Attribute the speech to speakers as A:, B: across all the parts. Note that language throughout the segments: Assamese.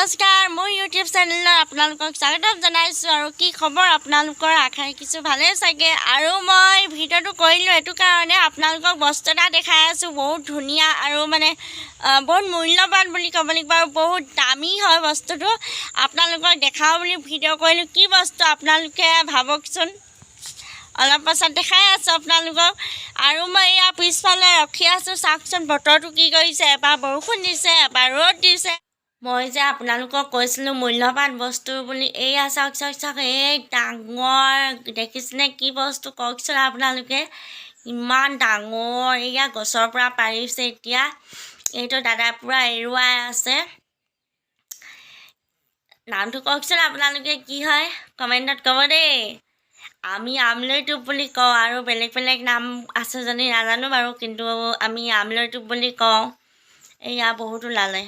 A: নমস্কাৰ মোৰ ইউটিউব চেনেলত আপোনালোকক স্বাগতম জনাইছোঁ আৰু কি খবৰ আপোনালোকৰ আশা ৰাখিছোঁ ভালে চাগে আৰু মই ভিডিঅ'টো কৰিলোঁ এইটো কাৰণে আপোনালোকক বস্তু এটা দেখাই আছোঁ বহুত ধুনীয়া আৰু মানে বহুত মূল্যৱান বুলি ক'ব লাগিব আৰু বহুত দামী হয় বস্তুটো আপোনালোকক দেখাওঁ বুলি ভিডিঅ' কৰিলোঁ কি বস্তু আপোনালোকে ভাবকচোন অলপ পাছত দেখাই আছোঁ আপোনালোকক আৰু মই ইয়াৰ পিছফালে ৰখি আছোঁ চাওকচোন বতৰটো কি কৰিছে এবাৰ বৰষুণ দিছে এবাৰ ৰ'দ দিছে মই যে আপোনালোকক কৈছিলোঁ মূল্যৱান বস্তু বুলি এয়া চাওক চাওক চাওক এই ডাঙৰ দেখিছেনে কি বস্তু কওকচোন আপোনালোকে ইমান ডাঙৰ এয়া গছৰ পৰা পাৰিছে এতিয়া এইটো দাদাৰ পৰা এৰুৱাই আছে নামটো কওকচোন আপোনালোকে কি হয় কমেণ্টত ক'ব দেই আমি আমলৈ টোপ বুলি কওঁ আৰু বেলেগ বেলেগ নাম আছে যদি নাজানো বাৰু কিন্তু আমি আমলৈ টোপ বুলি কওঁ এয়া বহুত ওলালে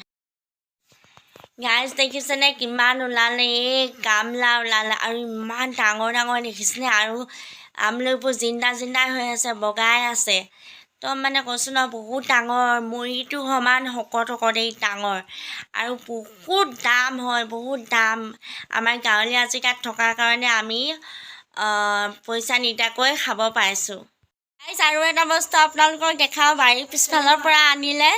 A: গাইজ দেখিছেনে কিমান ওলালে এই গামলা ওলালে আৰু ইমান ডাঙৰ ডাঙৰ দেখিছেনে আৰু আমলৈবোৰ জিন্দা জিন্দা হৈ আছে বগাই আছে তো মানে কৈছোঁ ন বহুত ডাঙৰ মুড়িটো সমান শকত শকত এই ডাঙৰ আৰু বহুত দাম হয় বহুত দাম আমাৰ গাঁৱলীয়া জেগাত থকাৰ কাৰণে আমি পইচা নিদিয়াকৈ খাব পাইছোঁ গাইজ আৰু এটা বস্তু আপোনালোকক দেখাওঁ বাৰীৰ পিছফালৰ পৰা আনিলে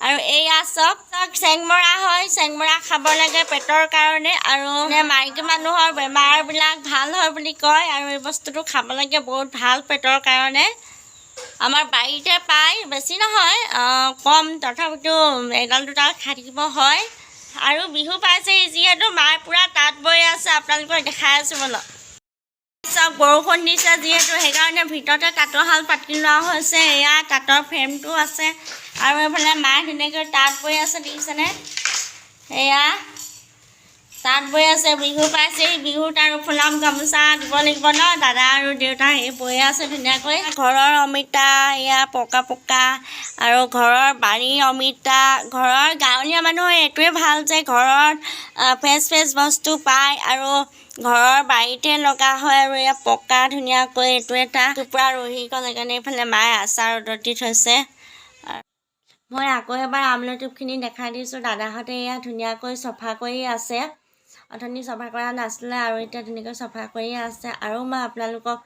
A: আৰু এয়া চাওক চাওক চেংমৰা হয় চেংমৰা খাব লাগে পেটৰ কাৰণে আৰু মাইকী মানুহৰ বেমাৰবিলাক ভাল হয় বুলি কয় আৰু এই বস্তুটো খাব লাগে বহুত ভাল পেটৰ কাৰণে আমাৰ বাৰীতে পায় বেছি নহয় কম তথাপিতো এডাল দুডাল খাই থাকিব হয় আৰু বিহু পাইছে যিহেতু মায়ে পূৰা তাঁত বৈ আছে আপোনালোকক দেখাই আছোঁ বলক চাওক বৰষুণ দিছে যিহেতু সেইকাৰণে ভিতৰতে তাঁতৰ শাল পাতি লোৱা হৈছে এয়া তাঁতৰ ফ্ৰেমটো আছে আৰু এইফালে মায়ে ধুনীয়াকৈ তাঁত বৈ আছে দেখিছেনে এয়া তাঁত বৈ আছে বিহু পাইছে বিহুত আৰু ফুলাম গামোচা দিব লাগিব ন দাদা আৰু দেউতা সেই বৈ আছে ধুনীয়াকৈ ঘৰৰ অমিতা এয়া পকা পকা আৰু ঘৰৰ বাৰীৰ অমিতা ঘৰৰ গাঁৱলীয়া মানুহৰ এইটোৱে ভাল যে ঘৰত ফ্ৰেছ ফ্ৰেছ বস্তু পায় আৰু ঘৰৰ বাৰীতে লগা হয় আৰু এয়া পকা ধুনীয়াকৈ এইটো এটা টুকুৰা ৰহি গ'ল সেইকাৰণে এইফালে মায়ে আচাৰ ৰ'দত দি থৈছে মই আকৌ এবাৰ আমলৈ টোপখিনি দেখাই দিছোঁ দাদাহঁতে এয়া ধুনীয়াকৈ চফা কৰি আছে অথনি চফা কৰা নাছিলে আৰু এতিয়া ধুনীয়াকৈ চফা কৰি আছে আৰু মই আপোনালোকক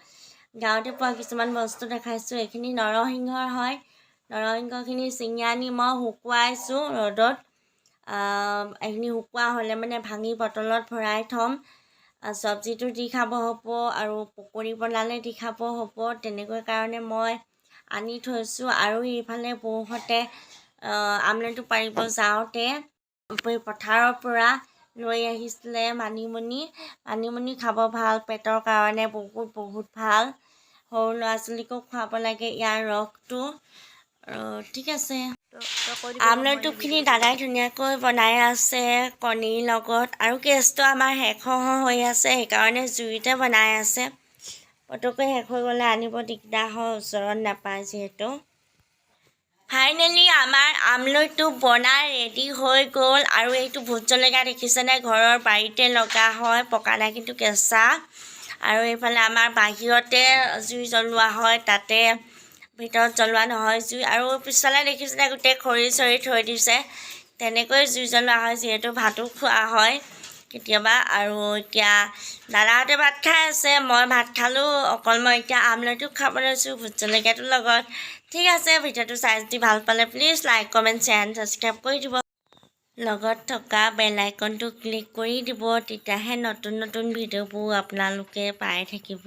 A: গাঁৱতে পোৱা কিছুমান বস্তু দেখাইছোঁ এইখিনি নৰসিংহৰ হয় নৰসিংহখিনি ছিঙি আনি মই শুকুৱাইছোঁ ৰ'দত এইখিনি শুকোৱা হ'লে মানে ভাঙি বটলত ভৰাই থ'ম চব্জিটো দি খাব হ'ব আৰু পকৰি বনালে দি খাব হ'ব তেনেকৈ কাৰণে মই আনি থৈছোঁ আৰু ইফালে বৌহঁতে আমলৈটো পাৰিব যাওঁতে পথাৰৰ পৰা লৈ আহিছিলে মানিমুনি খাব ভাল পেটৰ কাৰণে বহুত ভাল সৰু ল'ৰা ছোৱালীকো খুৱাব লাগে ইয়াৰ ৰসটো ঠিক আছে আমলৈ টোপখিনি দাদাই ধুনীয়াকৈ বনাই আছে কণীৰ লগত আৰু গেছটো আমাৰ শেষ হৈ আছে সেইকাৰণে জুইতে বনাই আছে পটককৈ শেষ হৈ গ'লে আনিব দিগদাৰ হয় ওচৰত নাপায় যিহেতু ফাইনেলি আমাৰ আমলৈটো বনাই ৰেডি হৈ গ'ল আৰু এইটো ভোট জলকীয়া দেখিছেনে ঘৰৰ বাৰীতে লগা হয় পকা নাই কিন্তু কেঁচা আৰু এইফালে আমাৰ বাহিৰতে জুই জ্বলোৱা হয় তাতে ভিতৰত জ্বলোৱা নহয় জুই আৰু পিছফালে দেখিছেনে গোটেই খৰি চৰি থৈ দিছে তেনেকৈ জুই জ্বলোৱা হয় যিহেতু ভাতো খোৱা হয় কেতিয়াবা আৰু এতিয়া দাদাহঁতে ভাত খাই আছে মই ভাত খালোঁ অকল মই এতিয়া আমলৈটো খাব লৈছোঁ ভোট জলকীয়াটোৰ লগত ঠিক আছে ভিডিঅ'টো চাই যদি ভাল পালে please like comment share and subscribe কৰি দিব লগত থকা বেল আইকনটো ক্লিক কৰি দিব তেতিয়াহে নতুন নতুন ভিডিঅ'বোৰ আপোনালোকে পাই থাকিব